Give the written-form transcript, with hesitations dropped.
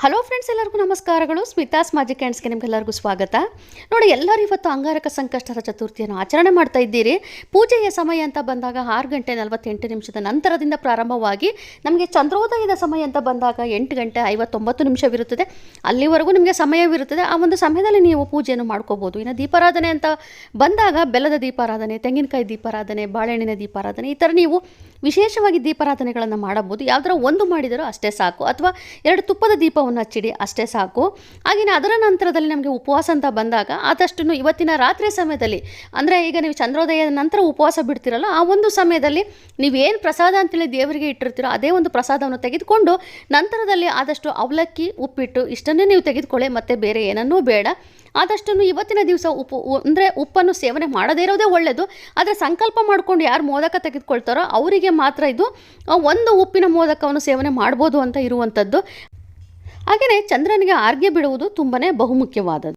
Hello friends, ಎಲ್ಲರಿಗೂ ನಮಸ್ಕಾರಗಳು. Smitha's magic ಹ್ಯಾಂಡ್ಸ್ಗೆ ನಿಮಗೆಲ್ಲರಿಗೂ ಸ್ವಾಗತ. ನೋಡಿ, ಎಲ್ಲರೂ ಇವತ್ತು ಅಂಗಾರಕ ಸಂಕಷ್ಟರ ಚತುರ್ಥಿಯನ್ನು ಆಚರಣೆ ಮಾಡ್ತಾ ಇದ್ದೀರಿ. ಪೂಜೆಯ ಸಮಯ ಅಂತ ಬಂದಾಗ 6:48 ನಂತರದಿಂದ ಪ್ರಾರಂಭವಾಗಿ ನಮಗೆ ಚಂದ್ರೋದಯದ ಸಮಯ ಅಂತ ಬಂದಾಗ 8:59 ಅಲ್ಲಿವರೆಗೂ ನಿಮಗೆ ಸಮಯವಿರುತ್ತದೆ. ಆ ಒಂದು ಸಮಯದಲ್ಲಿ ನೀವು ಪೂಜೆಯನ್ನು ಮಾಡ್ಕೋಬೋದು. ಇನ್ನು ದೀಪಾರಾಧನೆ ಅಂತ ಬಂದಾಗ ಬೆಲ್ಲದ ದೀಪಾರಾಧನೆ, ತೆಂಗಿನಕಾಯಿ ದೀಪಾರಾಧನೆ, ಬಾಳೆಹಣ್ಣಿನ ದೀಪಾರಾಧನೆ, ಈ ಥರ ನೀವು ವಿಶೇಷವಾಗಿ ದೀಪಾರಾಧನೆಗಳನ್ನು ಮಾಡಬಹುದು. ಯಾವುದರ ಒಂದು ಮಾಡಿದರೂ ಅಷ್ಟೇ ಸಾಕು, ಅಥವಾ 2 ತುಪ್ಪದ ದೀಪವನ್ನು ಹಚ್ಚಿಡಿ, ಅಷ್ಟೇ ಸಾಕು. ಹಾಗೆಯೇ ಅದರ ನಂತರದಲ್ಲಿ ನಮಗೆ ಉಪವಾಸ ಅಂತ ಬಂದಾಗ ಆದಷ್ಟು ಇವತ್ತಿನ ರಾತ್ರಿ ಸಮಯದಲ್ಲಿ, ಅಂದರೆ ಈಗ ನೀವು ಚಂದ್ರೋದಯದ ನಂತರ ಉಪವಾಸ ಬಿಡ್ತಿರಲ್ಲ, ಆ ಒಂದು ಸಮಯದಲ್ಲಿ ನೀವೇನು ಪ್ರಸಾದ ಅಂತೇಳಿ ದೇವರಿಗೆ ಇಟ್ಟಿರ್ತೀರೋ ಅದೇ ಒಂದು ಪ್ರಸಾದವನ್ನು ತೆಗೆದುಕೊಂಡು ನಂತರದಲ್ಲಿ ಆದಷ್ಟು ಅವಲಕ್ಕಿ, ಉಪ್ಪಿಟ್ಟು ಇಷ್ಟನ್ನೇ ನೀವು ತೆಗೆದುಕೊಳ್ಳಿ, ಮತ್ತು ಬೇರೆ ಏನನ್ನೂ ಬೇಡ. ಆದಷ್ಟು ಇವತ್ತಿನ ದಿವಸ ಉಪ್ಪನ್ನು ಸೇವನೆ ಮಾಡದೇ ಇರೋದೇ ಒಳ್ಳೆಯದು. ಆದರೆ ಸಂಕಲ್ಪ ಮಾಡಿಕೊಂಡು ಯಾರು ಮೋದಕ ತೆಗೆದುಕೊಳ್ತಾರೋ ಅವರಿಗೆ ಮಾತ್ರ ಇದು ಒಂದು ಉಪ್ಪಿನ ಮೋದಕವನ್ನು ಸೇವನೆ ಮಾಡ್ಬೋದು ಅಂತ ಇರುವಂಥದ್ದು. ಹಾಗೆಯೇ ಚಂದ್ರನಿಗೆ ಆರ್ಘ್ಯ ಬಿಡುವುದು ತುಂಬಾ ಬಹುಮುಖ್ಯವಾದದ್ದು.